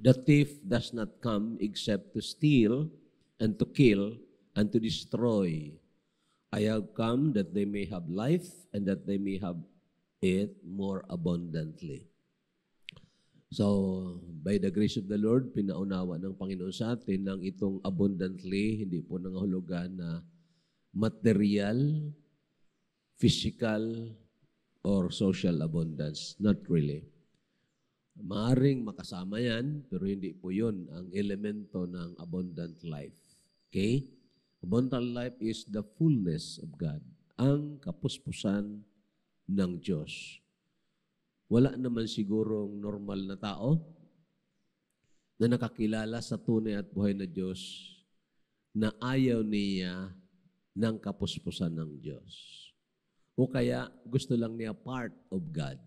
The thief does not come except to steal and to kill and to destroy. I have come that they may have life and that they may have it more abundantly. So, by the grace of the Lord, pinaunawa ng Panginoon sa atin ng itong abundantly, hindi po nangahulugan na material, physical, or social abundance. Not really. Maaring makasama yan, pero hindi po yun ang elemento ng abundant life. Okay? Abundant life is the fullness of God. Ang kapuspusan ng Diyos. Wala naman sigurong normal na tao na nakakilala sa tunay at buhay na Diyos na ayaw niya ng kapuspusan ng Diyos. O kaya gusto lang niya part of God.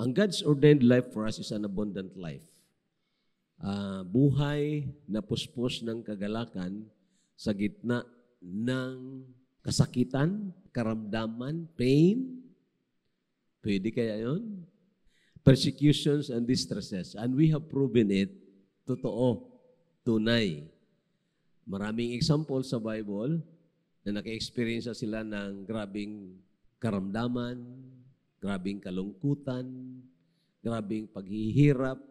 Ang God's ordained life for us is an abundant life. Buhay na puspos ng kagalakan sa gitna ng kasakitan, karamdaman, pain. Pwede kaya yun? Persecutions and distresses. And we have proven it. Totoo. Tunay. Maraming example sa Bible na naka-experience sila ng grabing karamdaman, grabing kalungkutan, grabing paghihirap,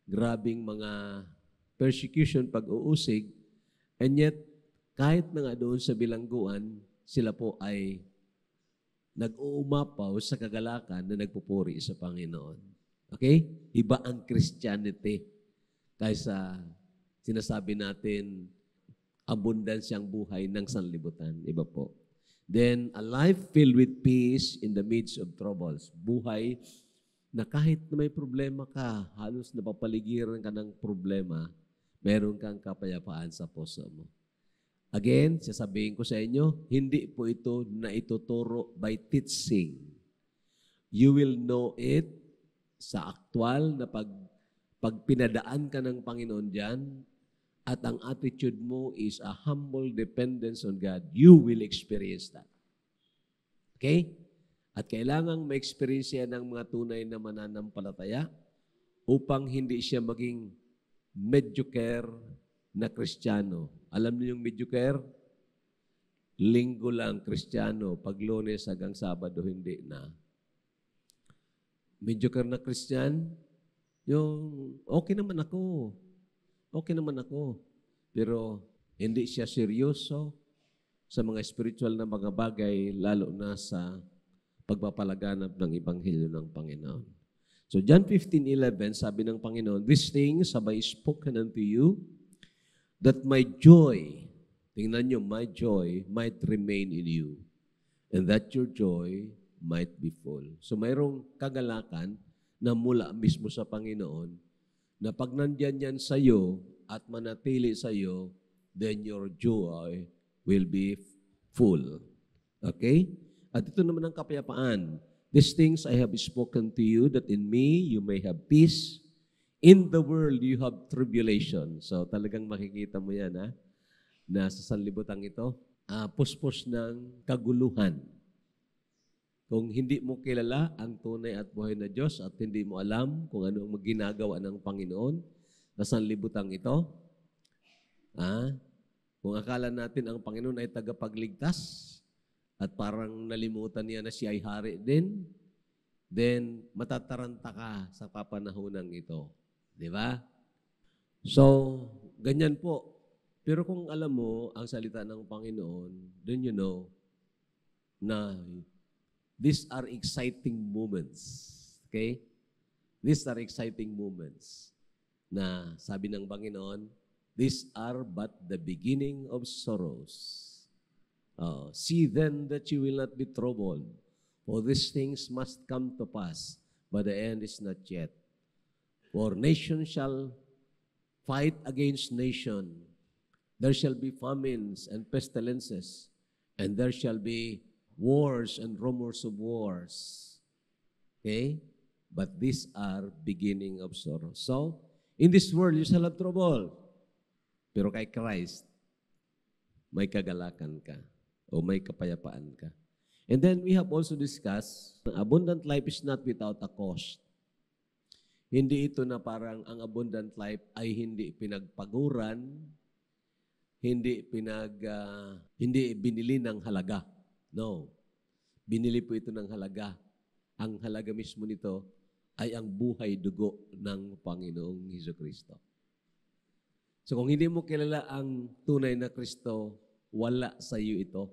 grabing mga persecution, pag-uusig, and yet, kahit na nga doon sa bilangguan, sila po ay nag-uumapaw sa kagalakan na nagpupuri sa Panginoon. Okay? Iba ang Christianity kaysa sinasabi natin abundansyang buhay ng sanlibutan. Iba po. Then, a life filled with peace in the midst of troubles. Buhay na kahit na may problema ka, halos napapaligiran ka ng problema, meron kang kapayapaan sa puso mo. Again, sasabihin ko sa inyo, hindi po ito na ituturo by teaching. You will know it sa aktual na pag pinadaan ka ng Panginoon dyan, at ang attitude mo is a humble dependence on God, you will experience that. Okay? At kailangang ma-experience yan ng mga tunay na mananampalataya upang hindi siya maging mediocre na Kristiyano. Alam niyo yung mediocre? Linggo lang Kristiyano, pag Lunes hanggang Sabado, hindi na. Mediocre na Kristiyan, yung okay naman ako. Okay naman ako. Pero hindi siya seryoso sa mga spiritual na mga bagay, lalo na sa pagpapalaganap ng Ebanghelyo ng Panginoon. So John 15:11, sabi ng Panginoon, "These things have I spoken unto you, that my joy," tingnan nyo, "my joy might remain in you, and that your joy might be full." So mayroong kagalakan na mula mismo sa Panginoon, na pag nandyan yan sa iyo at manatili sa iyo, then your joy will be full. Okay? At ito naman ang kapayapaan. "These things I have spoken to you, that in me you may have peace. In the world you have tribulation." So talagang makikita mo yan, ha? Na sa sanlibutan ito, puspos ng kaguluhan. Kung hindi mo kilala ang tunay at buhay na Diyos at hindi mo alam kung ano ang ginagawa ng Panginoon sa sanlibutan ito, kung akala natin ang Panginoon ay tagapagligtas at parang nalimutan niya na siya ay hari din, then matataranta ka sa papanahonang ito. Di ba? So, ganyan po. Pero kung alam mo ang salita ng Panginoon, then you know na these are exciting moments. Okay? These are exciting moments na sabi ng Panginoon, "These are but the beginning of sorrows. See then that you will not be troubled, for these things must come to pass, but the end is not yet. For nation shall fight against nation. There shall be famines and pestilences, and there shall be wars and rumors of wars." Okay? But these are beginning of sorrow. So, in this world, you shall have trouble. Pero kay Christ, may kagalakan ka o may kapayapaan ka. And then we have also discussed, abundant life is not without a cost. Hindi ito na parang ang abundant life ay hindi pinagpaguran, hindi binili ng halaga. No. Binili po ito ng halaga. Ang halaga mismo nito ay ang buhay dugo ng Panginoong Hesukristo. So kung hindi mo kilala ang tunay na Kristo, wala sa iyo ito.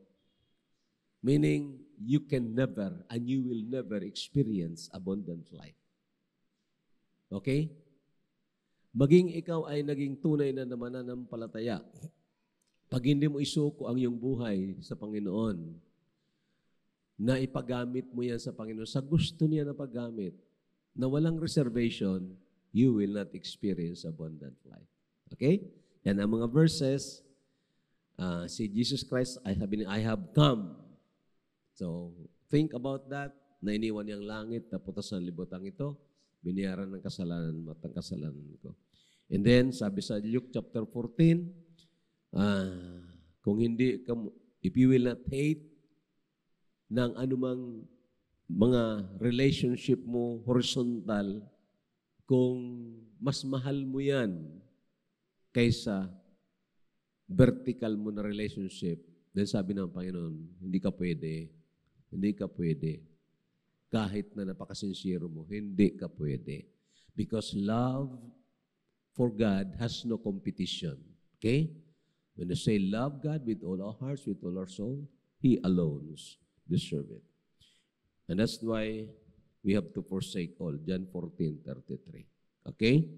Meaning, you can never and you will never experience abundant life. Okay? Maging ikaw ay naging tunay na mananampalataya. Pag hindi mo isuko ang iyong buhay sa Panginoon, na ipagamit mo yan sa Panginoon, sa gusto niya na paggamit, na walang reservation, you will not experience abundant life. Okay? Yan ang mga verses. Si Jesus Christ, I have come. So, think about that. Na iniwan niyang langit, naputas ng libutang ito, biniyaran ng kasalanan mo at ang kasalanan ko. And then, sabi sa Luke chapter 14, if you will not hate ng anumang mga relationship mo horizontal, kung mas mahal mo yan kaysa vertical mo na relationship, then sabi ng Panginoon, hindi ka pwede. Kahit na napakasinsiro mo, hindi ka pwede. Because love for God has no competition. Okay? When you say love God with all our hearts, with all our soul, He alone deserves it. And that's why we have to forsake all. John 14:33. Okay?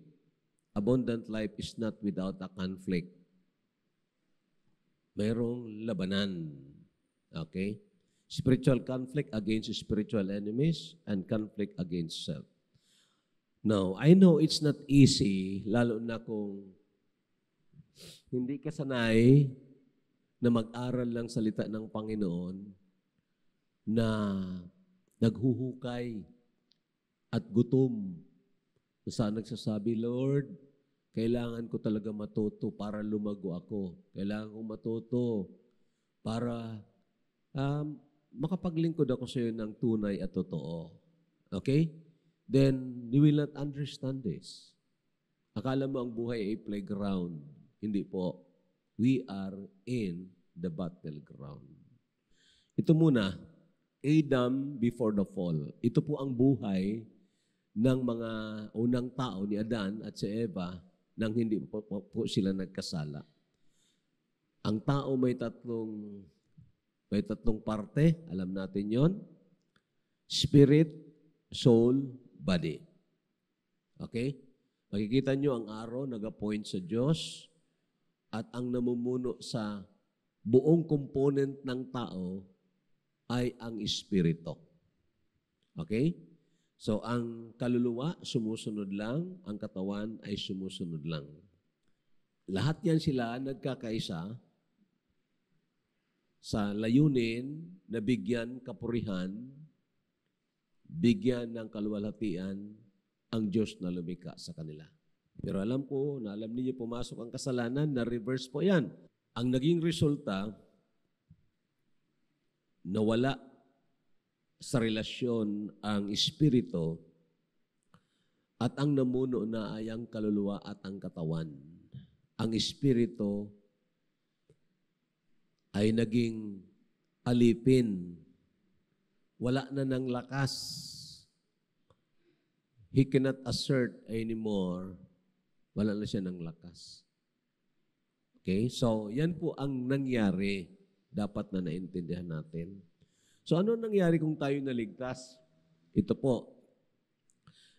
Abundant life is not without a conflict. Mayroong labanan. Okay? Spiritual conflict against spiritual enemies and conflict against self. Now, I know it's not easy, lalo na kung hindi ka sanay na mag-aral lang salita ng Panginoon na naghuhukay at gutom. Saan nagsasabi, Lord, kailangan ko talaga matuto para lumago ako. Kailangan kong matuto para makapaglingkod ako sa iyo ng tunay at totoo. Okay? Then, you will not understand this. Akala mo ang buhay ay playground. Hindi po. We are in the battleground. Ito muna, Adam before the fall. Ito po ang buhay ng mga unang tao ni Adan at si Eva nang hindi po sila nagkasala. Ang tao may tatlong parte, alam natin yon. Spirit, soul, body. Okay? Makikita nyo ang araw nag-appoint sa Diyos at ang namumuno sa buong component ng tao ay ang espiritu. Okay? So, ang kaluluwa, sumusunod lang. Ang katawan ay sumusunod lang. Lahat yan sila nagkakaisa sa layunin na bigyan kapurihan, bigyan ng kaluwalhatian ang Diyos na lumikha sa kanila. Pero alam niyo pumasok ang kasalanan, na-reverse po yan. Ang naging resulta, nawala sa relasyon ang espiritu at ang namuno na ay ang kaluluwa at ang katawan. Ang espiritu ay naging alipin. Wala na ng lakas. He cannot assert anymore. Wala na siya ng lakas. Okay? So, yan po ang nangyari. Dapat na naintindihan natin. So, ano nangyari kung tayo naligtas? Ito po.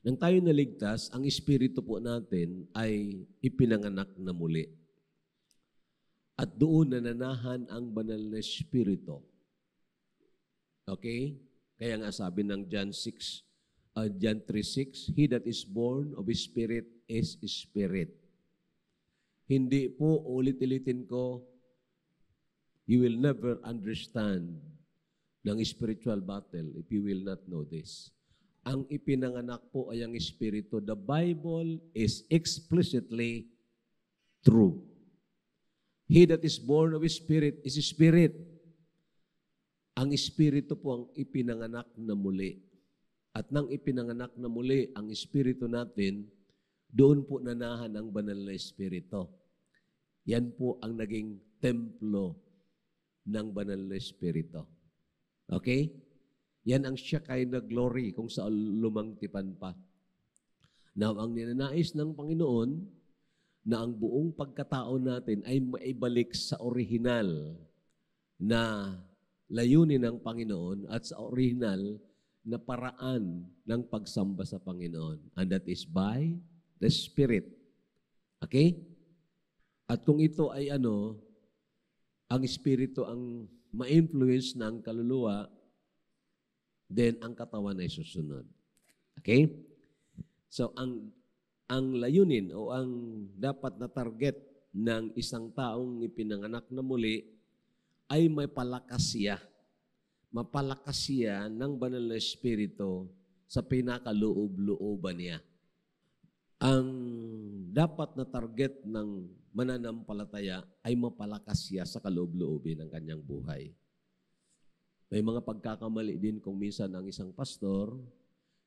Nang tayo naligtas, ang espiritu po natin ay ipinanganak na muli. At doon nananahan ang banal na espiritu. Okay? Kaya nga sabi ng John 3:6, He that is born of Spirit is Spirit. Hindi po, ulit-ulitin ko, you will never understand ng spiritual battle if you will not know this. Ang ipinanganak po ay ang Espiritu. The Bible is explicitly true. He that is born of Spirit is Spirit. Ang Espiritu po ang ipinanganak na muli. At nang ipinanganak na muli ang Espiritu natin, doon po nanahan ang banal na Espiritu. Yan po ang naging templo ng banal na Espiritu. Okay? Yan ang Shekinah glory kung saan lumang tipan pa. Now, ang ninanais ng Panginoon na ang buong pagkatao natin ay maibalik sa orihinal na layunin ng Panginoon at sa orihinal na paraan ng pagsamba sa Panginoon. And that is by the Spirit. Okay? At kung ito ay ang Espiritu ang ma-influence ng kaluluwa, then ang katawan ay susunod. Okay? So, ang layunin o ang dapat na target ng isang taong ipinanganak na muli ay may palakas siya. Mapalakas siya ng banal na Espiritu sa pinakaloob-looban niya. Ang dapat na target ng mananampalataya ay mapalakas siya sa kaloob-loobin ng kanyang buhay. May mga pagkakamali din kung minsan ang isang pastor,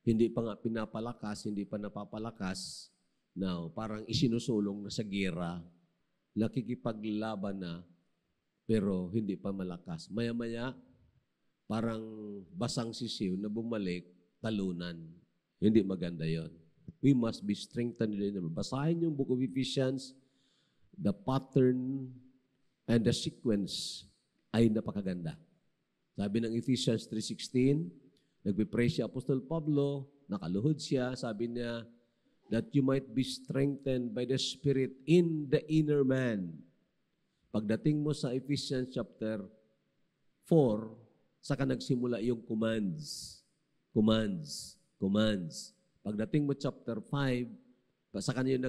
hindi pa nga pinapalakas, hindi pa napapalakas, now, parang isinusulong na sa gera, nakikipaglaban na, pero hindi pa malakas. Maya-maya, parang basang sisiw na bumalik, talunan. Hindi maganda yon. We must be strengthened. Basahin yung book of Ephesians, the pattern and the sequence ay napakaganda. Sabi ng Ephesians 3:16, nagpipray si Apostol Pablo, nakaluhod siya, sabi niya, that you might be strengthened by the Spirit in the inner man. Pagdating mo sa Ephesians chapter 4, saka nagsimula yung commands. Pagdating mo chapter 5, saka niyo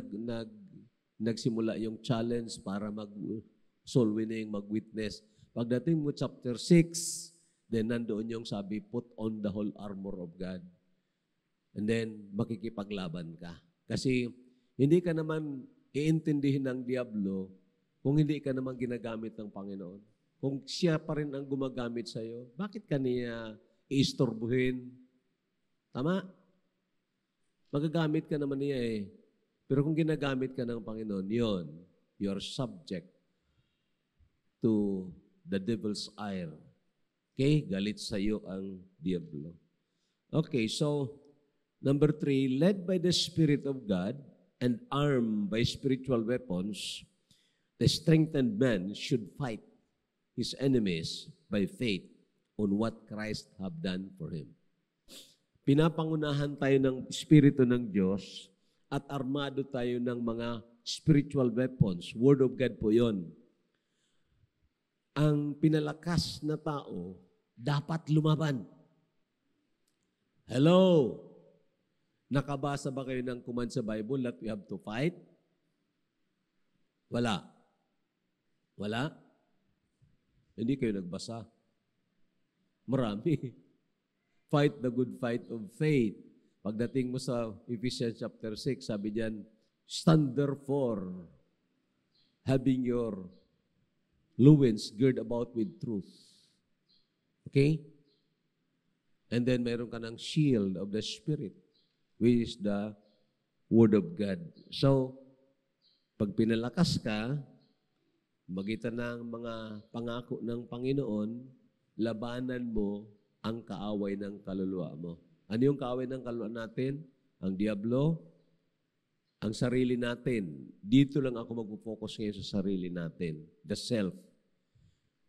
nagsimula yung challenge para mag-soul winning, mag-witness. Pagdating mo chapter 6, then nandoon yung sabi, put on the whole armor of God. And then, makikipaglaban ka. Kasi, hindi ka naman iintindihin ng diablo kung hindi ka naman ginagamit ng Panginoon. Kung siya pa rin ang gumagamit sa iyo, bakit ka niya iistorbuhin? Tama? Magagamit ka naman niya eh. Pero kung ginagamit ka ng Panginoon, yon, you're subject to the devil's ire. Okay? Galit sa iyo ang diablo. Okay, so, number 3, led by the Spirit of God and armed by spiritual weapons, the strengthened man should fight his enemies by faith on what Christ have done for him. Pinapangunahan tayo ng Espiritu ng Diyos at armado tayo ng mga spiritual weapons. Word of God po yon. Ang pinalakas na tao dapat lumaban. Hello? Nakabasa ba kayo ng command sa Bible that we have to fight? Wala. Wala? Hindi kayo nagbasa. Marami. Fight the good fight of faith. Pagdating mo sa Ephesians chapter 6, sabi diyan, stand therefore, having your loins girt about with truth. Okay? And then meron ka ng shield of the Spirit, which is the Word of God. So, pag pinalakas ka, magitan ng mga pangako ng Panginoon, labanan mo ang kaaway ng kaluluwa mo. Ano yung kaaway ng kaluluwa natin? Ang diablo, ang sarili natin. Dito lang ako mag-focus ngayon sa sarili natin. The self.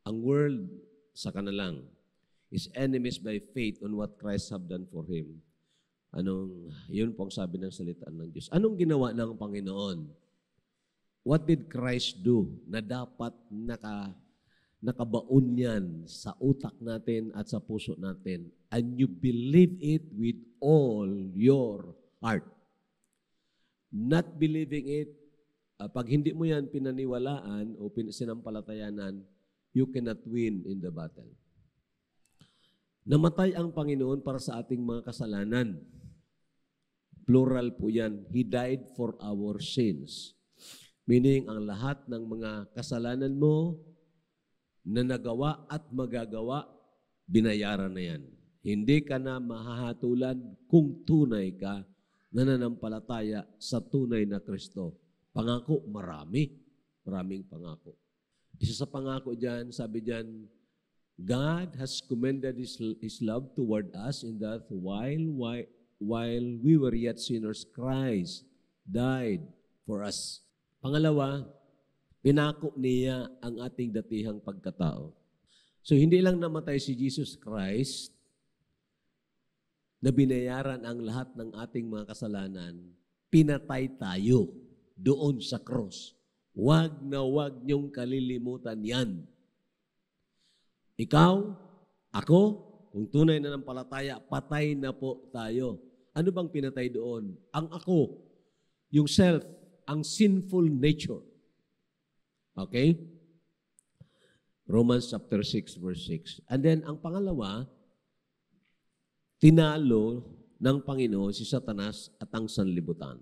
Ang world, saka na lang, is enemies by faith on what Christ have done for him. Yun po ang sabi ng salita ng Diyos. Anong ginawa ng Panginoon? What did Christ do na dapat nakabaon yan sa utak natin at sa puso natin? And you believe it with all your heart. Not believing it, pag hindi mo yan pinaniwalaan o sinampalatayanan, you cannot win in the battle. Namatay ang Panginoon para sa ating mga kasalanan. Plural po yan. He died for our sins. Meaning, ang lahat ng mga kasalanan mo na nagawa at magagawa, binayaran na yan. Hindi ka na mahahatulan kung tunay ka nananampalataya sa tunay na Kristo. Pangako, marami. Maraming pangako. Isa sa pangako dyan, sabi dyan, God has commended His love toward us in that while we were yet sinners, Christ died for us. Pangalawa, pinako niya ang ating datihang pagkatao. So, hindi lang namatay si Jesus Christ na binayaran ang lahat ng ating mga kasalanan, pinatay tayo doon sa cross. Huwag na huwag niyong kalilimutan yan. Ikaw, ako, kung tunay na nampalataya, patay na po tayo. Ano bang pinatay doon? Ang ako, yung self, ang sinful nature. Okay? Romans chapter 6, verse 6. And then, ang pangalawa, tinalo ng Panginoon si Satanas at ang sanlibutan.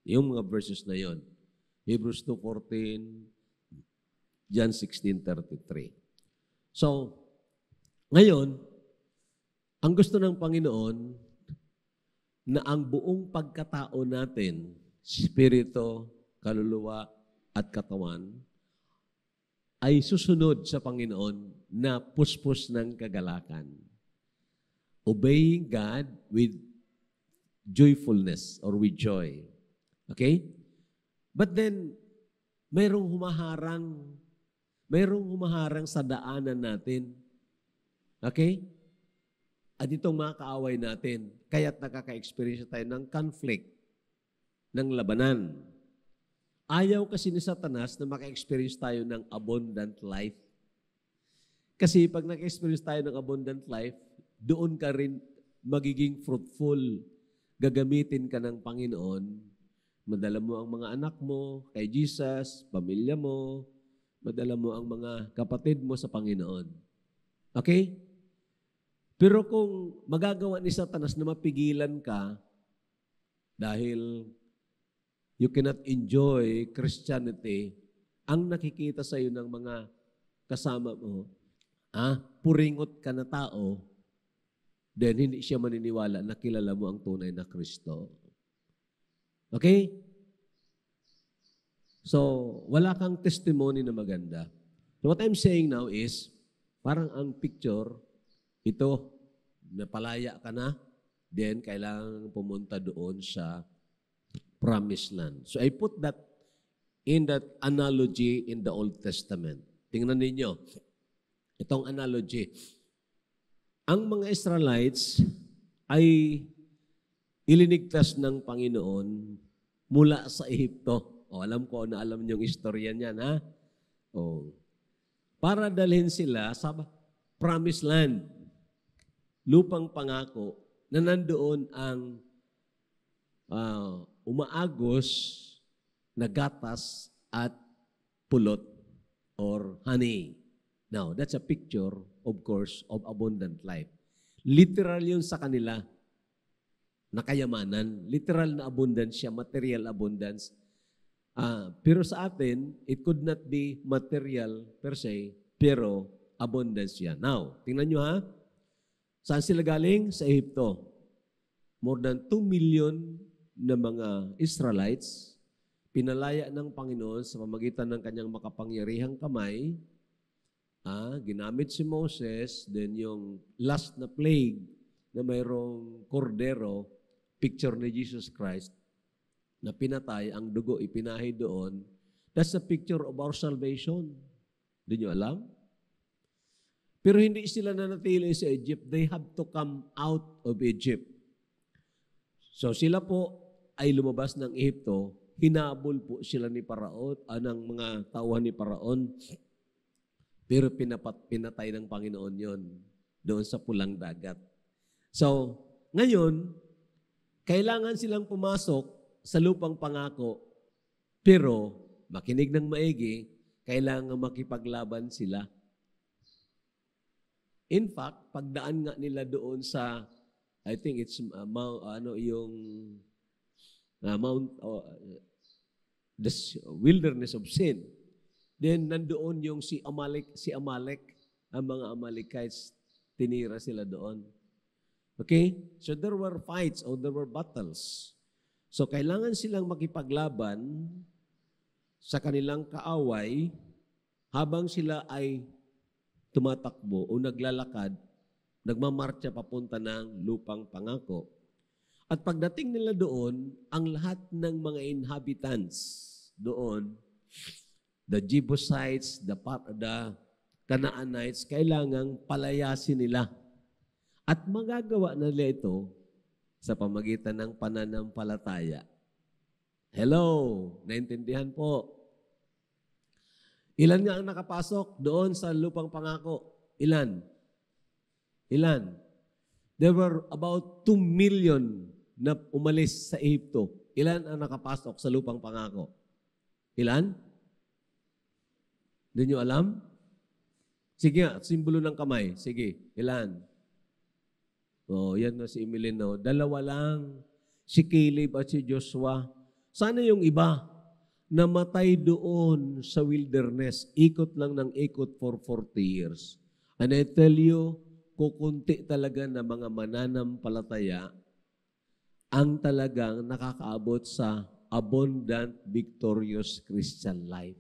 Yung mga verses na yon. Hebrews 2:14, John 16:33. So, ngayon, ang gusto ng Panginoon na ang buong pagkatao natin, spirito, kaluluwa, at katawan, ay susunod sa Panginoon na puspos ng kagalakan. Obeying God with joyfulness or with joy. Okay? But then, mayroong humaharang sa daanan natin. Okay? At itong mga kaaway natin, kaya't nakaka-experience tayo ng conflict, ng labanan. Ayaw kasi ni Satanas na maka-experience tayo ng abundant life. Kasi pag naka-experience tayo ng abundant life, doon ka rin magiging fruitful. Gagamitin ka ng Panginoon. Madala mo ang mga anak mo kay Jesus, pamilya mo, madala mo ang mga kapatid mo sa Panginoon. Okay? Pero kung magagawa ni Satanas na mapigilan ka dahil you cannot enjoy Christianity, ang nakikita sa iyo ng mga kasama mo, puringot ka na tao, then hindi siya maniniwala na kilala mo ang tunay na Kristo. Okay? So, wala kang testimony na maganda. So what I'm saying now is, parang ang picture, ito, napalaya ka na, then kailangan pumunta doon sa promised land. So I put that in that analogy in the Old Testament. Tingnan ninyo, itong analogy. Ang mga Israelites ay ilinigtas ng Panginoon mula sa Ehipto. Alam ko na alam niyo yung istorya niyan, ha? Para dalhin sila sa promised land, lupang pangako, na nandoon ang umaagos na gatas at pulot or honey. Now, that's a picture, of course, of abundant life. Literal yun sa kanila na kayamanan. Literal na abundance siya, material abundance. Pero sa atin, it could not be material per se, pero abundance yan. Now, tingnan nyo ha. Saan sila galing? Sa Ehipto. More than 2 million na mga Israelites, pinalaya ng Panginoon sa pamagitan ng kanyang makapangyarihang kamay. Ginamit si Moses, then yung last na plague na mayroong kordero, picture ni Jesus Christ, na pinatay, ang dugo ipinahi doon. That's a picture of our salvation. Hindi nyo alam? Pero hindi sila nanatili sa Egypt. They have to come out of Egypt. So sila po ay lumabas ng Ehipto, hinabol po sila ni Paraon, ng mga tauhan ni Paraon, pero pinatay ng Panginoon yon doon sa pulang dagat. So, ngayon, kailangan silang pumasok sa lupang pangako, pero makinig ng maigi, kailangan makipaglaban sila. In fact, pagdaan nga nila doon sa, I think it's the wilderness of sin. Then nandoon yung si Amalek, ang mga Amalekites, tinira sila doon. Okay? So there were fights or there were battles. So kailangan silang makipaglaban sa kanilang kaaway habang sila ay tumatakbo o naglalakad, nagmamarcha papunta ng lupang pangako. At pagdating nila doon, ang lahat ng mga inhabitants doon, the Jebusites, the Canaanites, kailangang palayasin nila. At magagawa nila ito sa pamagitan ng pananampalataya. Hello, naintindihan po. Ilan nga ang nakapasok doon sa lupang pangako? Ilan? There were about 2 million na umalis sa Ehipto. Ilan ang nakapasok sa lupang pangako? Ilan? Hindi nyo alam? Sige nga, simbolo ng kamay. Sige, ilan? Yan na si Emilino. 2 lang. Si Caleb at si Joshua. Sana yung iba namatay doon sa wilderness. Ikot lang ng ikot for 40 years. And I tell you, kukunti talaga na mga mananampalataya ang talagang nakakaabot sa abundant, victorious Christian life.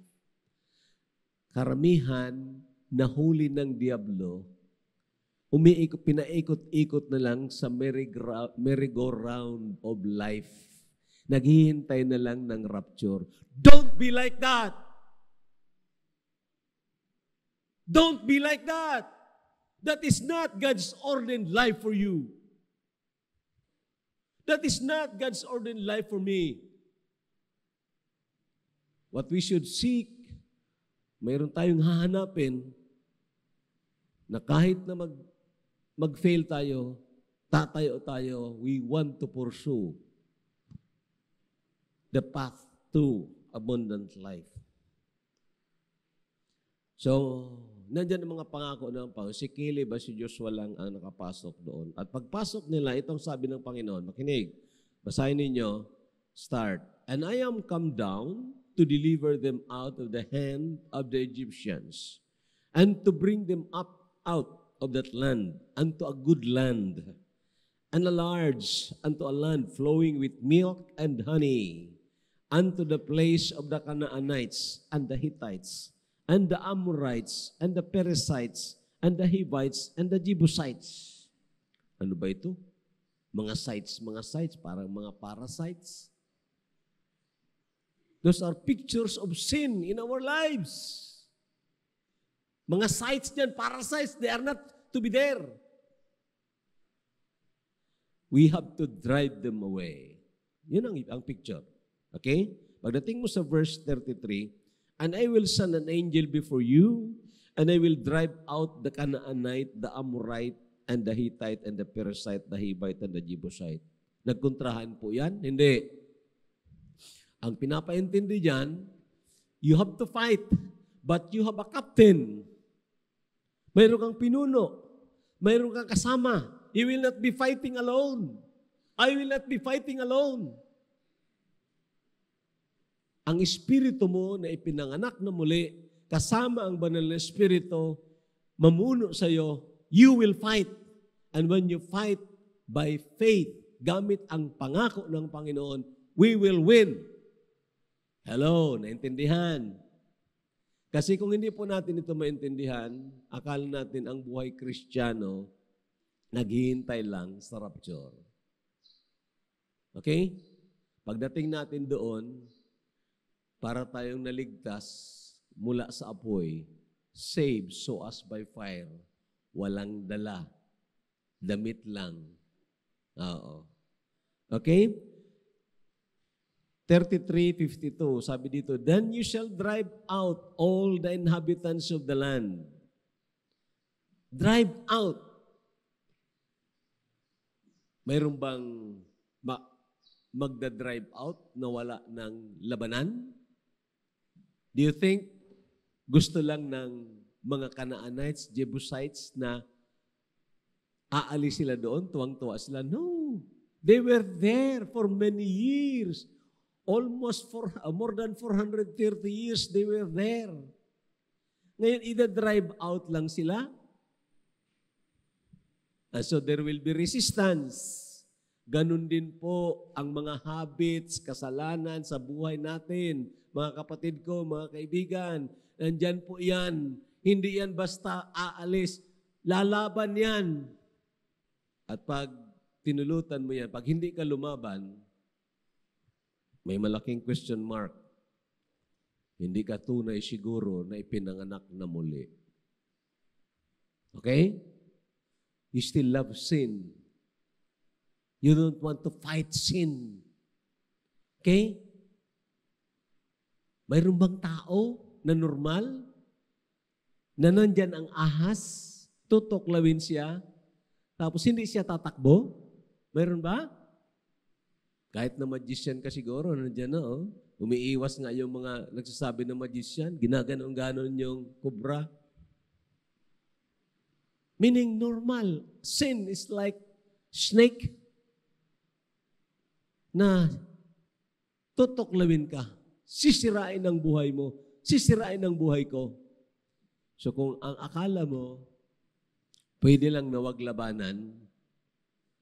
Karamihan, nahuli ng diablo, pinaikot-ikot na lang sa merry-go-round of life. Naghihintay na lang ng rapture. Don't be like that! Don't be like that! That is not God's ordained life for you. That is not God's ordained life for me. What we should seek, mayroon tayong hahanapin na kahit na mag-fail tayo, tatayo tayo, we want to pursue the path to abundant life. So, nandiyan ang mga pangako ng Panginoon. Si Caleb at si Joshua lang ang nakapasok doon. At pagpasok nila, itong sabi ng Panginoon, makinig, basahin ninyo, start. And I am come down to deliver them out of the hand of the Egyptians and to bring them up out of that land unto a good land and a large unto a land flowing with milk and honey unto the place of the Canaanites and the Hittites and the Amorites, and the Perizzites, and the Hivites, and the Jebusites. Ano ba ito? Mga sites, parang mga parasites. Those are pictures of sin in our lives. Mga sites niyan, parasites, they are not to be there. We have to drive them away. Yun ang picture. Okay? Pagdating mo sa verse 33, and I will send an angel before you, and I will drive out the Canaanite, the Amorite, and the Hittite, and the Perizzite, the Hivite, and the Jebusite. Nagkontrahan po yan? Hindi. Ang pinapaintindi dyan, you have to fight, but you have a captain. Mayroon kang pinuno. Mayroon kang kasama. You will not be fighting alone. I will not be fighting alone. Ang Espiritu mo na ipinanganak na muli, kasama ang banal na Espiritu, mamuno sa iyo, you will fight. And when you fight by faith, gamit ang pangako ng Panginoon, we will win. Hello, naintindihan? Kasi kung hindi po natin ito maintindihan, akala natin ang buhay Kristiyano, naghihintay lang sa rapture. Okay? Pagdating natin doon, para tayong naligtas mula sa apoy, saved so as by fire, walang dala, damit lang. Oo. Okay? 33:52, sabi dito, then you shall drive out all the inhabitants of the land. Drive out. Mayroon bang magda-drive out na wala ng labanan? Do you think gusto lang ng mga Canaanites, Jebusites na aalis sila doon, tuwang-tuwa sila? No. They were there for many years. Almost for more than 430 years, they were there. Ngayon, either drive out lang sila And so there will be resistance. Ganun din po ang mga habits, kasalanan sa buhay natin. Mga kapatid ko, mga kaibigan, nandyan po yan. Hindi yan basta aalis. Lalaban yan. At pag tinulutan mo yan, pag hindi ka lumaban, may malaking question mark. Hindi ka tunay siguro na ipinanganak na muli. Okay? You still love sin. You don't want to fight sin. Okay? Mayroon bang tao na normal? Na nandyan ang ahas, tutuklawin siya, tapos hindi siya tatakbo? Mayroon ba? Kahit na magician ka siguro, nandyan na, oh. Umiiwas nga yung mga nagsasabi ng magician, ginaganon-ganon yung kubra. Meaning normal. Sin is like snake na tutuklawin ka. Sisirain ang buhay mo. Sisirain ang buhay ko. So kung ang akala mo, pwede lang na wag labanan,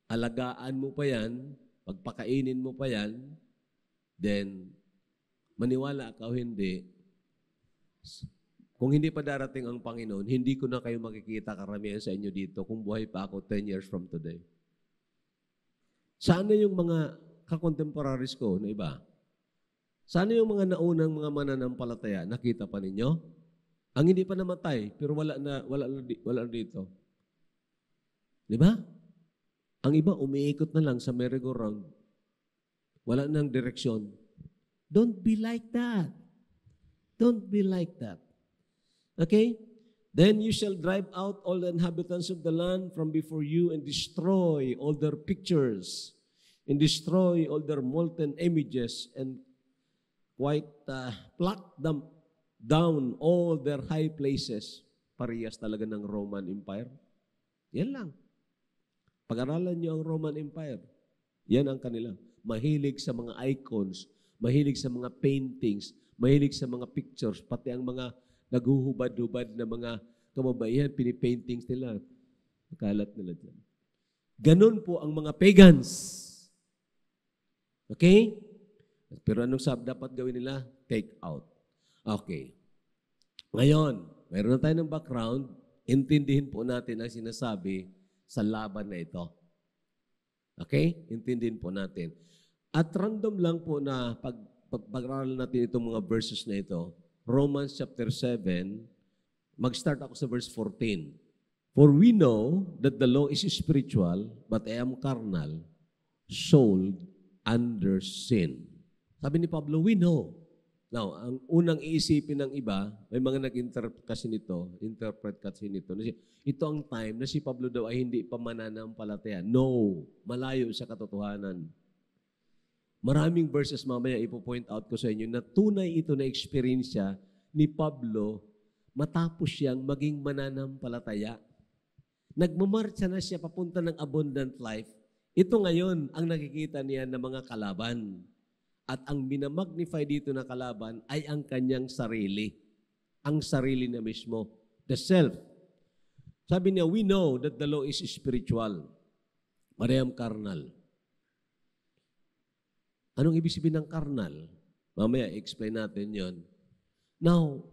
alagaan mo pa yan, pagpakainin mo pa yan, then maniwala ka o hindi, kung hindi pa darating ang Panginoon, hindi ko na kayo makikita karamihan sa inyo dito kung buhay pa ako 10 years from today. Sana yung mga kakontemporaries ko na iba? Sana yung mga naunang mga mananampalataya, nakita pa ninyo? Ang hindi pa namatay, pero wala na dito. Di ba? Ang iba, umiikot na lang sa merry-go-round. Wala nang direksyon. Don't be like that. Don't be like that. Okay? Then you shall drive out all the inhabitants of the land from before you and destroy all their pictures and destroy all their molten images and quite pluck them down all their high places. Parehas talaga ng Roman Empire. Yan lang. Pag-aralan niyo ang Roman Empire. Yan ang kanila. Mahilig sa mga icons, mahilig sa mga paintings, mahilig sa mga pictures, pati ang mga naghuhubad-hubad na mga kamabaihan, pinipaintings nila. Nakalat nila dyan. Ganun po ang mga pagans. Okay? Pero anong dapat gawin nila? Take out. Okay. Ngayon, mayroon na tayo ng background. Intindihin po natin ang sinasabi sa laban na ito. Okay? Intindihin po natin. At random lang po na pag-aralan natin itong mga verses na ito, Romans chapter 7, mag-start ako sa verse 14. For we know that the law is spiritual, but I am carnal, sold under sin. Sabi ni Pablo, we know. Now, ang unang iisipin ng iba, may mga nag-interpret kasi nito. Ito ang time na si Pablo daw ay hindi pa mananampalataya. No, malayo sa katotohanan. Maraming verses mamaya ipo-point out ko sa inyo na tunay ito na experiensya ni Pablo matapos siyang maging mananampalataya. Nagmamarcha na siya papunta ng abundant life. Ito ngayon ang nakikita niya ng mga kalaban. At ang minamagnify dito na kalaban ay ang kanyang sarili. Ang sarili na mismo. The self. Sabi niya, we know that the law is spiritual. Mareham carnal. Anong ibig sabihin ng carnal? Mamaya, explain natin yon. Now,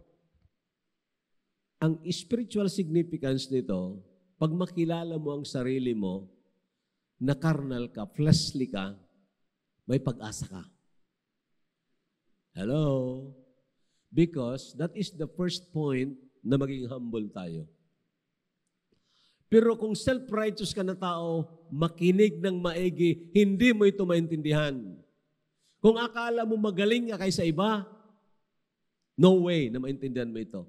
ang spiritual significance nito, pag makilala mo ang sarili mo, na carnal ka, fleshly ka, may pag-asa ka. Hello? Because that is the first point na maging humble tayo. Pero kung self-righteous ka na tao, makinig ng maigi, hindi mo ito maintindihan. Kung akala mo magaling ka kaysa iba, no way na maintindihan mo ito.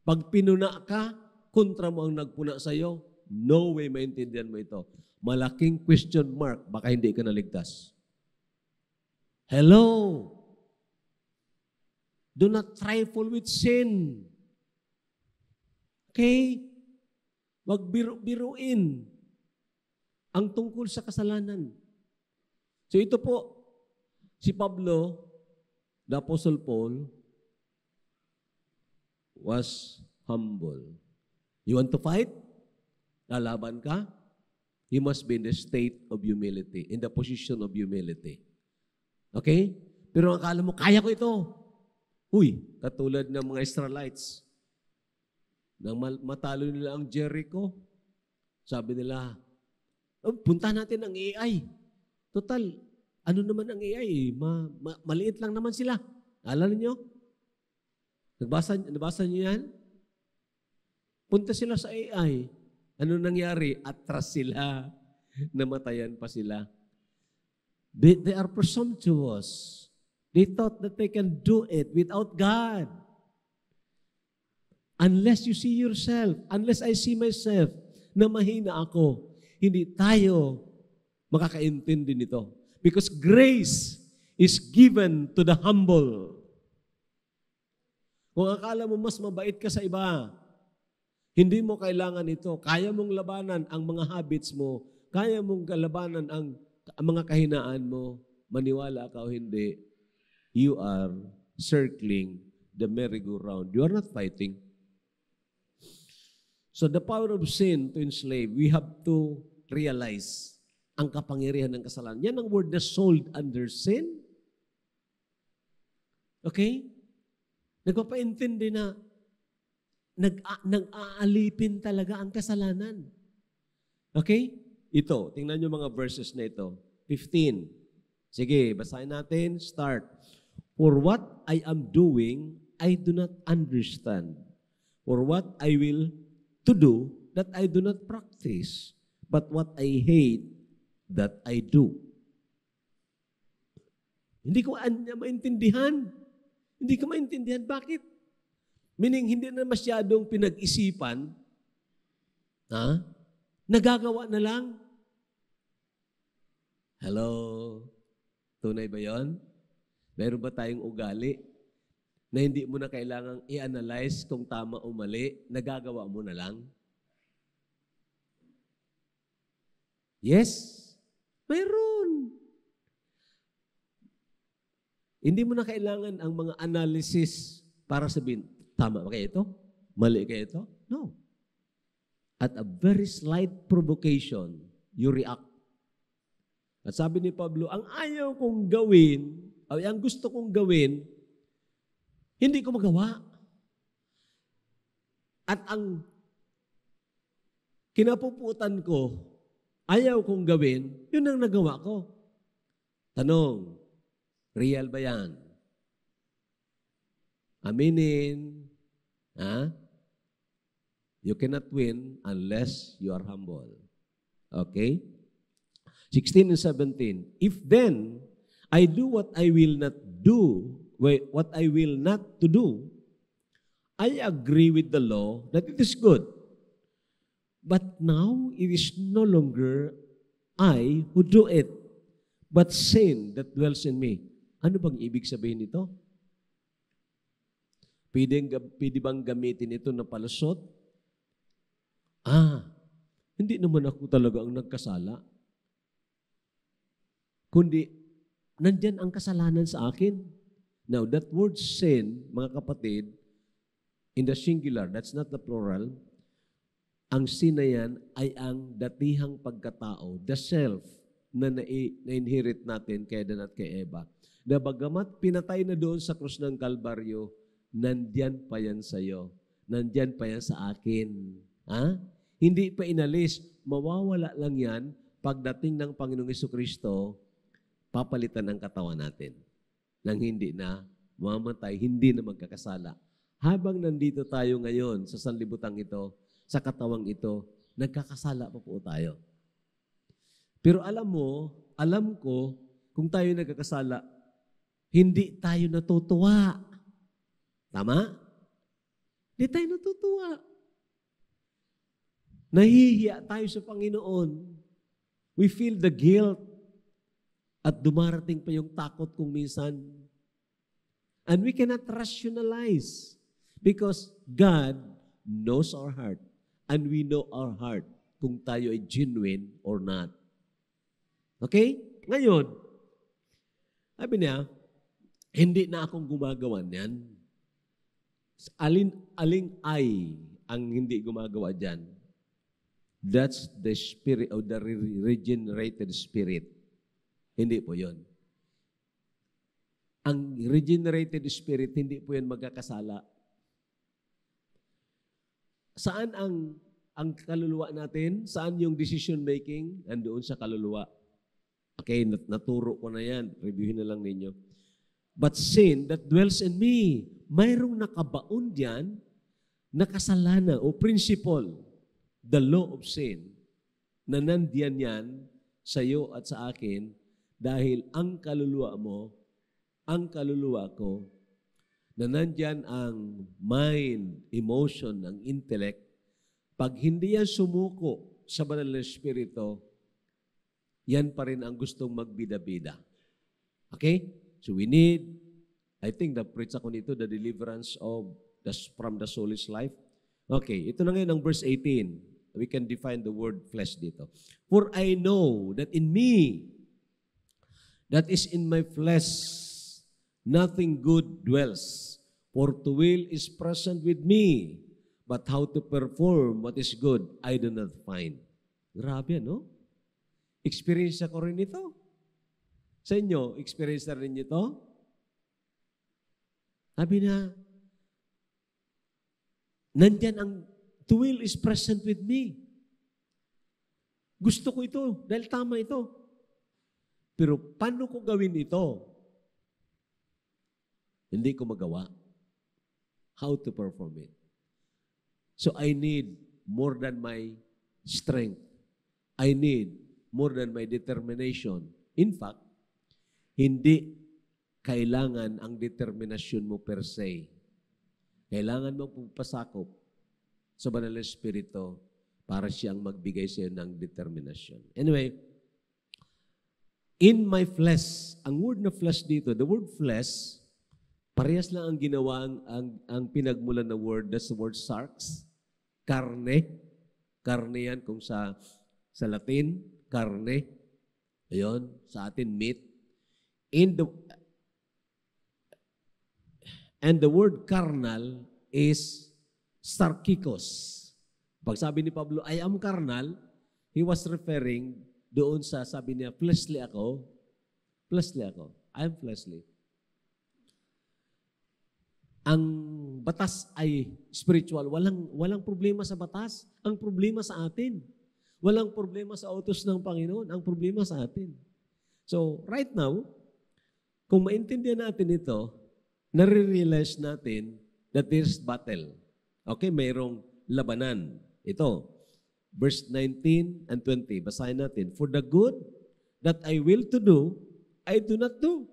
Pag pinuna ka, kontra mo ang nagpuna sa iyo, no way maintindihan mo ito. Malaking question mark, baka hindi ka naligtas. Hello? Do not trifle with sin. Okay? Wag biruin ang tungkol sa kasalanan. So ito po, si Pablo, the Apostle Paul, was humble. You want to fight? Lalaban ka? He must be in the state of humility, in the position of humility. Okay? Pero akala mo, kaya ko ito. Uy, katulad ng mga Israelites. Nang matalo nila ang Jericho, sabi nila, punta natin ang AI. Total, ano naman ang AI? Maliit lang naman sila. Alam niyo? Nabasa niyo yan? Punta sila sa AI. Ano nangyari? Atras sila. Namatayan pa sila. They are presumptuous. They thought that they can do it without God. Unless you see yourself, unless I see myself na mahina ako, hindi tayo makakaintindi nito. Because grace is given to the humble. Kung akala mo mas mabait ka sa iba, hindi mo kailangan ito. Kaya mong labanan ang mga habits mo. Kaya mong labanan ang mga kahinaan mo. Maniwala ka o hindi, you are circling the merry-go-round. You are not fighting. So the power of sin to enslave, we have to realize ang kapangyarihan ng kasalanan. Yan ang word na sold under sin. Okay? Nagpapaintindi na nag-aalipin talaga ang kasalanan. Okay? Ito, tingnan nyo mga verses na ito. 15. Sige, basahin natin. Start. For what I am doing, I do not understand. For what I will to do, that I do not practice. But what I hate, that I do. Hindi ko maintindihan. Hindi ko maintindihan. Bakit? Meaning, hindi na masyadong pinag-isipan. Ha? Nagagawa na lang. Hello? Tunay ba yon? Meron ba tayong ugali na hindi mo na kailangang i-analyze kung tama o mali, nagagawa mo na lang? Yes? Mayroon. Hindi mo na kailangan ang mga analysis para sabihin, tama ba kayo ito? Mali kayo ito? No. At a very slight provocation, you react. At sabi ni Pablo, ang ayaw kong gawin, ay ang gusto kong gawin, hindi ko magawa. At ang kinapuputan ko, ayaw kong gawin, yun ang nagawa ko. Tanong, real ba yan? Aminin. Ha? You cannot win unless you are humble. Okay? 16 and 17. If then I do what I will not do, what I will not to do, I agree with the law that it is good. But now it is no longer I who do it, but sin that dwells in me. Ano bang ibig sabihin nito? Pwede bang gamitin ito na palusot? Hindi naman ako talaga ang nagkasala. Kundi, nandyan ang kasalanan sa akin. Now, that word sin, mga kapatid, in the singular, that's not the plural, ang sin na yan ay ang datihang pagkatao, the self, na na-inherit natin kay Adan at kay Eva. Na bagamat pinatay na doon sa krus ng Kalbaryo, nandyan pa yan sa'yo. Nandyan pa yan sa akin. Ha? Hindi pa inalis. Mawawala lang yan pagdating ng Panginoong Jesucristo, papalitan ang katawan natin. Nang hindi na mamatay, hindi na magkakasala. Habang nandito tayo ngayon sa sanlibutan ito, sa katawang ito, nagkakasala pa po tayo. Pero alam ko, kung tayo nagkakasala, hindi tayo natutuwa. Tama? Hindi tayo natutuwa. Nahihiya tayo sa Panginoon. We feel the guilt. At dumarating pa yung takot kung minsan. And we cannot rationalize because God knows our heart. And we know our heart kung tayo ay genuine or not. Okay? Ngayon, sabi niya, hindi na akong gumagawa niyan. Aling ay ang hindi gumagawa dyan? That's the spirit of the regenerated spirit. Hindi po yun. Ang regenerated spirit, hindi po yan magkakasala. Saan ang kaluluwa natin? Saan yung decision making? Andoon sa kaluluwa. Okay, naturo ko na yan. Reviewin na lang ninyo. But sin that dwells in me, mayroong nakabaon diyan na kasalanan o principle, the law of sin, na nandiyan yan sa iyo at sa akin dahil ang kaluluwa mo, ang kaluluwa ko, na nandyan ang mind, emotion, ang intellect, pag hindi yan sumuko sa banal na Espiritu, yan pa rin ang gustong magbida-bida. Okay? So we need, I think na-preach ako nito, the deliverance from the soulish life. Okay, ito na ngayon ang verse 18. We can define the word flesh dito. For I know that in me, that is in my flesh, nothing good dwells. For to will is present with me, but how to perform what is good, I do not find. Grabe, no? Experience ko rin ito. Sa inyo, experience na rin ito? Sabi na, nandyan ang to will is present with me. Gusto ko ito dahil tama ito. Pero paano ko gawin ito? Hindi ko magawa. How to perform it? So I need more than my strength. I need more than my determination. In fact, hindi kailangan ang determinasyon mo per se. Kailangan mo pagpasakop sa banal na Espiritu para siyang magbigay sa iyo ng determinasyon. Anyway, in my flesh, ang word na flesh dito, the word flesh, parehas lang ang ginawa ang pinagmulan na word, that's the word sarx, karne. Karne yan kung sa Latin, karne. Ayun, sa atin, meat. And the word carnal is sarkikos. Pag sabi ni Pablo, I am carnal, he was referring doon sa sabi niya, fleshly ako. Fleshly ako. I am fleshly. Ang batas ay spiritual. Walang problema sa batas. Ang problema sa atin. Walang problema sa utos ng Panginoon. Ang problema sa atin. So, right now, kung maintindihan natin ito, nare-realize natin that there's battle. Okay, mayroong labanan. Ito, verse 19 and 20. Basahin natin. For the good that I will to do, I do not do.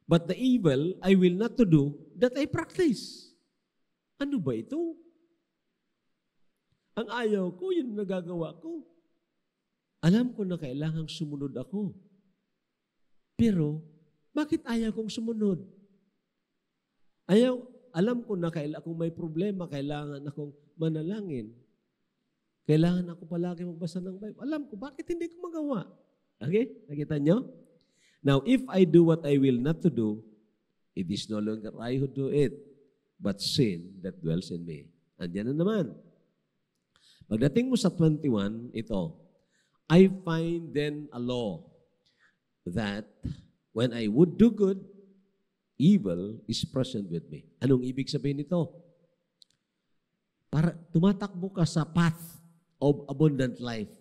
But the evil I will not to do, that I practice. Ano ba ito? Ang ayaw ko, yun nagagawa ko. Alam ko na kailangang sumunod ako. Pero, bakit ayaw kong sumunod? Alam ko na kung may problema, kailangan akong manalangin. Kailangan ako palagi magbasa ng Bible. Alam ko, bakit hindi ko magawa? Okay? Nakita nyo? Now, if I do what I will not to do, it is no longer I who do it, but sin that dwells in me. Andiyan na naman. Pagdating mo sa 21, ito, I find then a law that when I would do good, evil is present with me. Anong ibig sabihin nito? Para tumatakbo ka sa path of abundant life.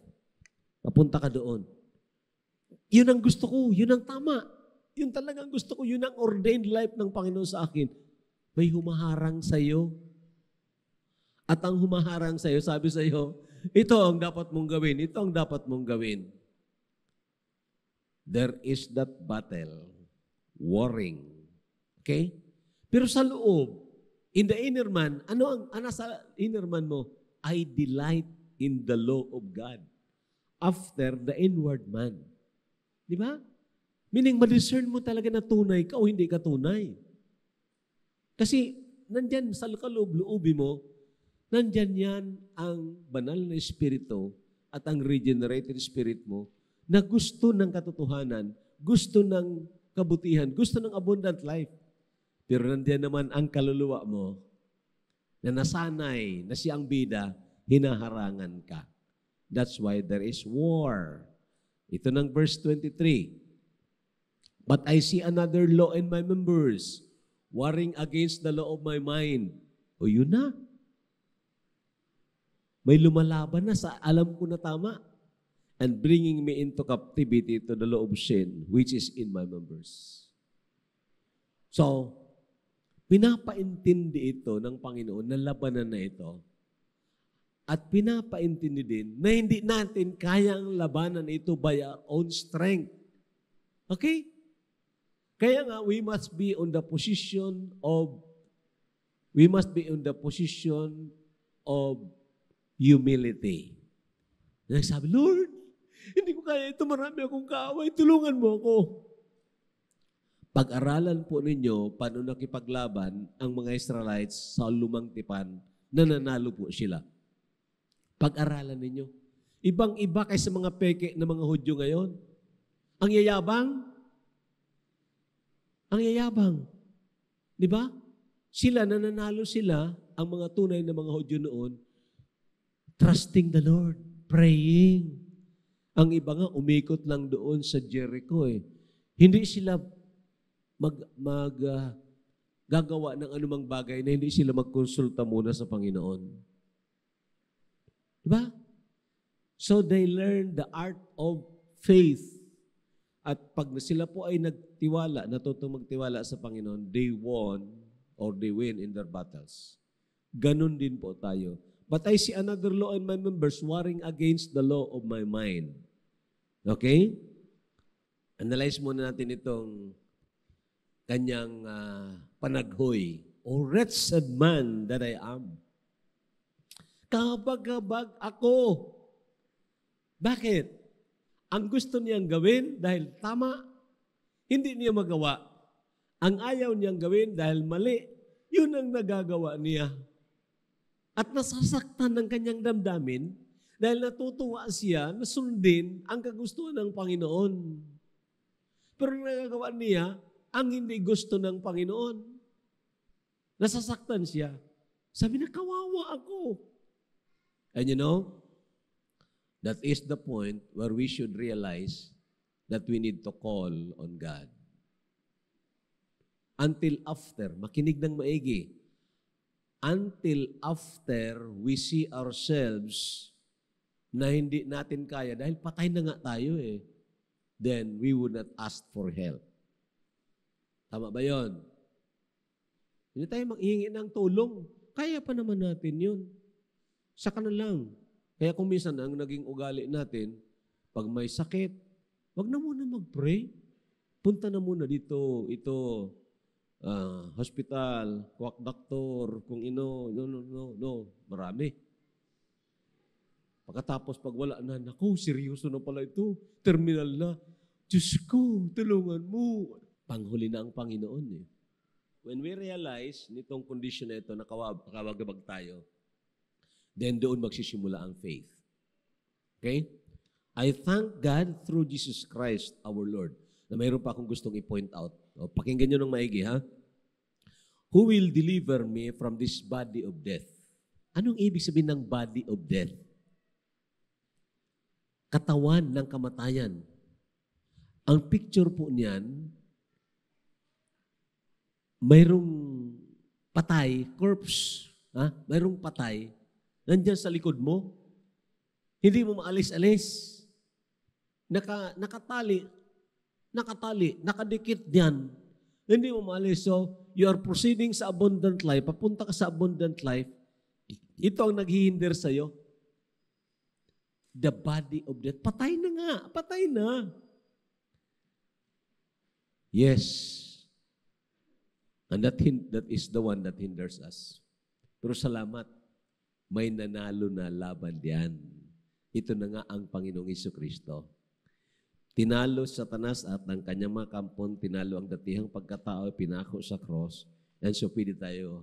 Papunta ka doon. Yun ang gusto ko. Yun ang tama. Yun talagang gusto ko. Yun ang ordained life ng Panginoon sa akin. May humaharang sa iyo. At ang humaharang sa iyo, sabi sa iyo, ito ang dapat mong gawin. Ito ang dapat mong gawin. There is that battle, warring. Okay? Pero sa loob, in the inner man, ano sa inner man mo? I delight in the law of God. After the inward man. Di ba? Meaning, ma-discern mo talaga na tunay ka o hindi ka tunay. Kasi, nandyan sa kaloob-loobi mo, nandyan yan ang banal na espiritu at ang regenerated spirit mo na gusto ng katotohanan, gusto ng kabutihan, gusto ng abundant life. Pero nandyan naman ang kaluluwa mo na nasanay na siyang bida hinaharangan ka. That's why there is war. Ito ng verse 23. But I see another law in my members, warring against the law of my mind. O yun na. May lumalaban na sa alam ko na tama. And bringing me into captivity to the law of sin, which is in my members. So, pinapaintindi ito ng Panginoon na labanan na ito. At pinapaintindi din na hindi natin kayang labanan ito by our own strength. Okay? Kaya nga, we must be on the position of humility. Nagsabi, Lord, hindi ko kaya ito, marami akong kaaway, tulungan mo ako. Pag-aralan po ninyo paano nakipaglaban ang mga Israelites sa lumang tipan, nananalo po sila. Pag-aralan ninyo. Ibang-iba kaysa mga peke na mga Hudyo ngayon. Ang yayabang. Ang yayabang. Di ba? Sila, nananalo sila, ang mga tunay na mga Hudyo noon, trusting the Lord, praying. Ang iba nga, umikot lang doon sa Jericho eh. Hindi sila gagawa ng anumang bagay na hindi sila magkonsulta muna sa Panginoon. Diba? So they learn the art of faith. At pag sila po ay nagtiwala, natutong magtiwala sa Panginoon, they won or they win in their battles. Ganon din po tayo. But I see another law in my members warring against the law of my mind. Okay? Analyze muna natin itong kanyang panaghoy. O wretched man that I am. Kabag-kabag ako. Bakit? Ang gusto niyang gawin dahil tama, hindi niya magawa. Ang ayaw niyang gawin dahil mali, yun ang nagagawa niya. At nasasaktan ng kanyang damdamin dahil natutuwa siya na sundin ang kagustuhan ng Panginoon. Pero nagagawa niya ang hindi gusto ng Panginoon. Nasasaktan siya. Sabi na, kawawa ako. And you know, that is the point where we should realize that we need to call on God. Until after, makinig ng maigi, until after we see ourselves na hindi natin kaya, dahil patay na nga tayo eh, then we would not ask for help. Tama ba yun? Hindi tayo maghihingi ng tulong. Kaya pa naman natin yun. Saka na lang. Kaya kung minsan ang naging ugali natin, pag may sakit, wag na muna mag-pray. Punta na muna dito, hospital, kwak doktor, kung no. Marami. Pagkatapos pag wala na, naku, seryoso na pala ito. Terminal na. Diyos ko, tulungan mo. Panghuli na ang Panginoon eh. When we realize nitong condition na ito, nakawagabag tayo, then doon magsisimula ang faith. Okay? I thank God through Jesus Christ, our Lord, na mayroon pa akong gustong i-point out. O, pakinggan nyo ng maigi, ha? Who will deliver me from this body of death? Anong ibig sabihin ng body of death? Katawan ng kamatayan. Ang picture po niyan, mayroong patay, corpse, mayroong patay, nandyan sa likod mo, hindi mo maalis-alis. Nakatali, nakadikit diyan. Hindi mo maalis. So, you are proceeding sa abundant life, papunta ka sa abundant life, ito ang naghihinder sa'yo. The body of death. Patay na nga. Patay na. Yes. And that is the one that hinders us. Pero salamat, may nanalo na laban diyan. Ito na nga ang Panginoong Jesucristo. Tinalo Satanas at ang kanyang mga kampon, tinalo ang datihang pagkatao, pinako sa cross, and so pwede tayo.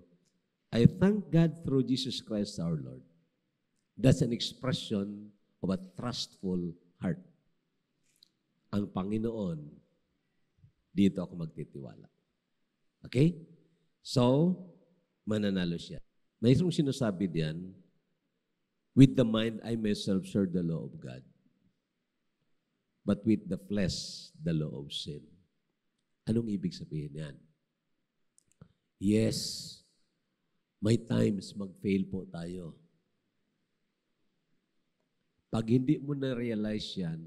I thank God through Jesus Christ our Lord. That's an expression of a trustful heart. Ang Panginoon, dito ako magtitiwala. Okay? So, mananalo siya. Mayroong sinasabi diyan, With the mind, I myself serve the law of God. But with the flesh, the law of sin. Anong ibig sabihin yan? Yes, may times mag-fail po tayo. Pag hindi mo na-realize yan,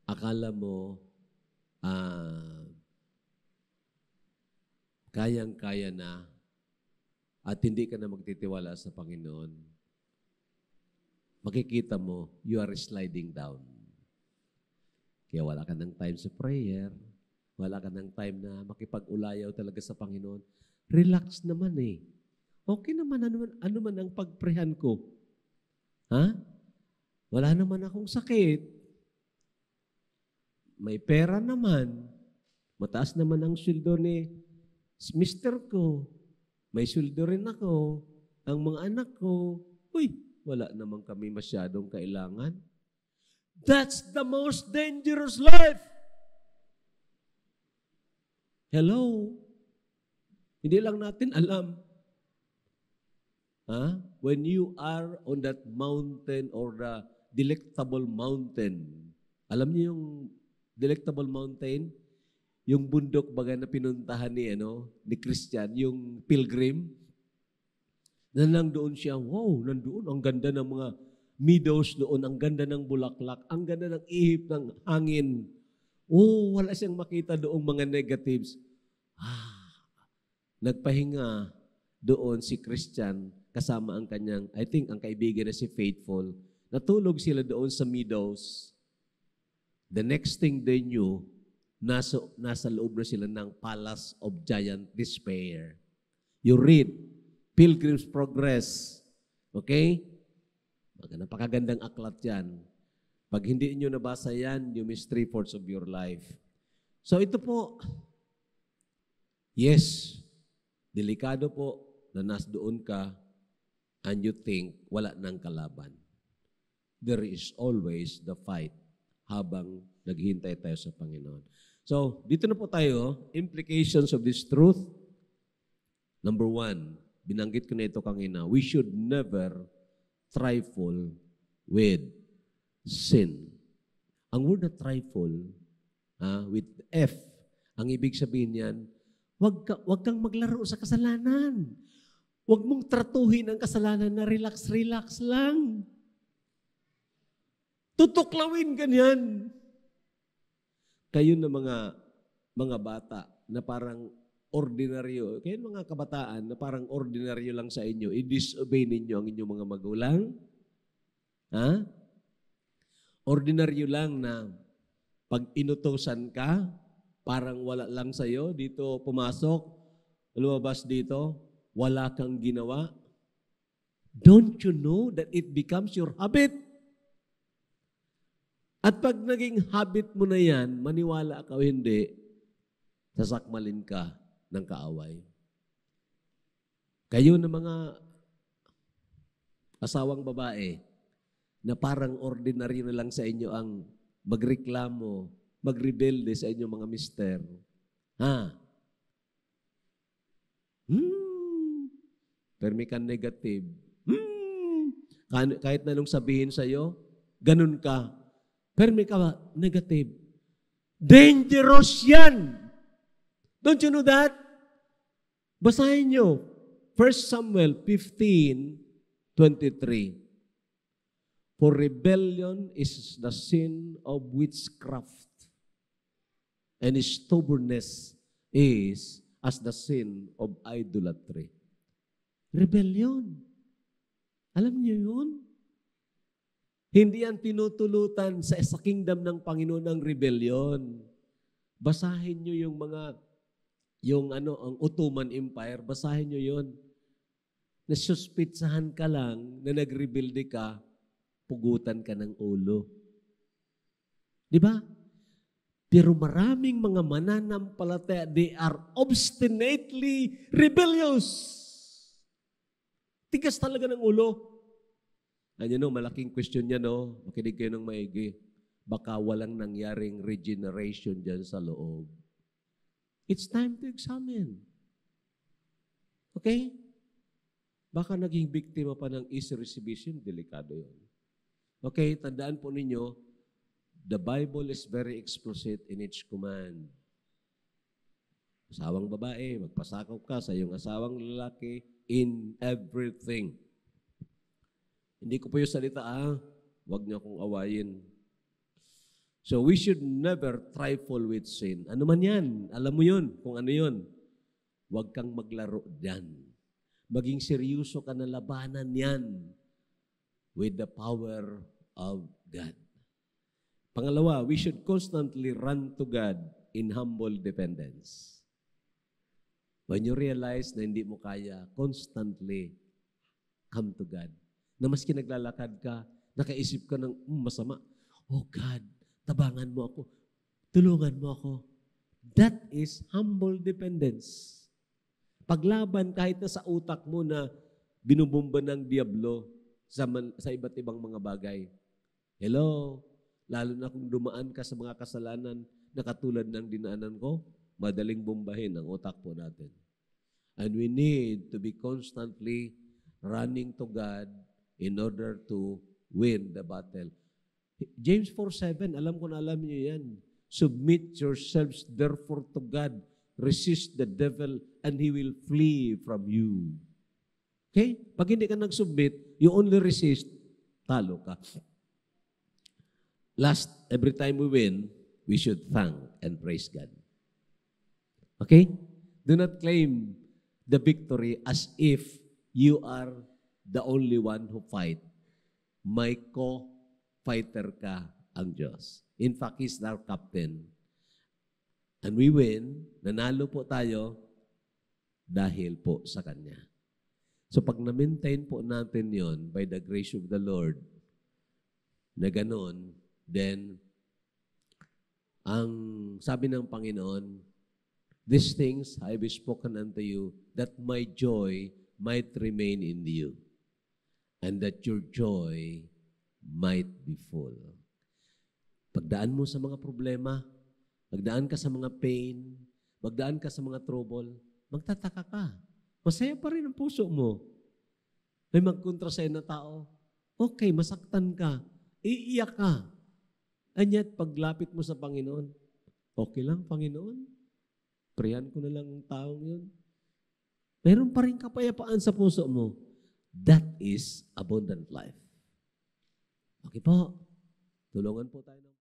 akala mo, kayang-kaya na at hindi ka na magtitiwala sa Panginoon, makikita mo, you are sliding down. Kaya wala ka ng time sa prayer, wala ka ng time na makipag-ulayaw talaga sa Panginoon. Relax naman eh. Okay naman, ano man ang pagprehan ko. Ha? Wala naman akong sakit. May pera naman. Mataas naman ang sweldo ni mister ko. May sweldo rin ako. Ang mga anak ko, wala naman kami masyadong kailangan. That's the most dangerous life. Hello? Hindi lang natin alam. When you are on that mountain or the delectable mountain, alam niyo yung delectable mountain? Yung bundok baga na pinuntahan ni Christian, yung pilgrim, na nandoon siya, nandoon, ang ganda ng mga meadows doon, ang ganda ng bulaklak, ang ganda ng ihip ng hangin. Wala siyang makita doong mga negatives. Nagpahinga doon si Christian kasama ang kanyang, I think, ang kaibigan na si Faithful. Natulog sila doon sa meadows. The next thing they knew, nasa loob na sila ng Palace of Giant Despair. You read Pilgrim's Progress. Okay? Napakagandang aklat yan. Pag hindi nyo nabasa yan, you miss 3/4 of your life. So ito po, yes, delikado po na doon ka and you think wala nang kalaban. There is always the fight habang naghihintay tayo sa Panginoon. So, dito na po tayo, implications of this truth. Number 1, binanggit ko na ito kanina, we should never trifle with sin. Ang word na trifle, with F, ang ibig sabihin niyan, wag kang maglaro sa kasalanan. Wag mong tratuhin ang kasalanan na relax-relax lang. Tutuklawin ganyan. Kayo na mga bata na parang ordinaryo, kayo mga kabataan na parang ordinaryo lang sa inyo, i-disobey ninyo ang inyong mga magulang? Ordinaryo lang na pag inutosan ka, parang wala lang sa'yo, dito pumasok, lumabas dito, wala kang ginawa. Don't you know that it becomes your habit? At pag naging habit mo na yan, maniwala ka o hindi, sasakmalin ka ng kaaway. Kayo na mga asawang babae na parang ordinary na lang sa inyo ang magreklamo, magrebelde sa inyong mga mister. Permi ka negative. Kahit na nung sabihin sa'yo, ganun ka. Permi ka negative. Dangerous yan! Don't you know that? Basahin nyo. 1 Samuel 15:23. For rebellion is the sin of witchcraft, and stubbornness is as the sin of idolatry. Rebellion. Alam niyo yun? Hindi yan tinutulutan sa kingdom ng Panginoon ang rebellion. Basahin niyo ang Ottoman Empire, basahin niyo yun. Nasuspitsahan ka lang na nagrebelde ka, pugutan ka ng ulo. Di ba? Pero maraming mga mananampalataya, they are obstinately rebellious. Tigas talaga ng ulo. Malaking question niya, makinig kayo ng maigi. Baka walang nangyaring regeneration dyan sa loob. It's time to examine. Okay? Baka naging biktima pa ng easy recidivism, delikado yun. Okay, tandaan po ninyo, the Bible is very explicit in its command. Asawang babae, magpasakop ka sa iyong asawang lalaki in everything. Hindi ko po yung salita, huwag niyo akong awayin. So we should never trifle with sin. Ano man yan, alam mo yun, kung ano yun. Huwag kang maglaro dyan. Maging seryoso ka na labanan yan with the power of God. Pangalawa, we should constantly run to God in humble dependence. When you realize na hindi mo kaya, constantly come to God. Na maski naglalakad ka, nakaisip ka ng masama. Oh God, tabangan mo ako. Tulungan mo ako. That is humble dependence. Paglaban kahit na sa utak mo na binubomba ng diablo sa iba't ibang mga bagay. Hello? Lalo na kung dumaan ka sa mga kasalanan na katulad ng dinaanan ko, madaling bombahin ang utak po natin. And we need to be constantly running to God in order to win the battle. James 4:7, alam ko na alam niyo yan. Submit yourselves therefore to God. Resist the devil and he will flee from you. Okay? Pag hindi ka nag-submit, you only resist, talo ka. Last, every time we win, we should thank and praise God. Okay? Do not claim the victory as if you are the only one who fight. May co-fighter ka ang Diyos. In fact, He's our captain. And we win, nanalo po tayo dahil po sa Kanya. So pag na-maintain po natin yon by the grace of the Lord, na ganun, then, ang sabi ng Panginoon, these things I have spoken unto you, that my joy might remain in you, and that your joy might be full. Pagdaan mo sa mga problema, magdaan ka sa mga pain, magdaan ka sa mga trouble, magtataka ka. Masaya pa rin ang puso mo. May magkontra sa'yo na tao, okay, masaktan ka, iiyak ka. And yet, paglapit mo sa Panginoon, okay lang, Panginoon, prayan ko na lang ang taong yun. Meron pa rin kapayapaan sa puso mo. That is abundant life. Okay po. Tulungan po tayo ng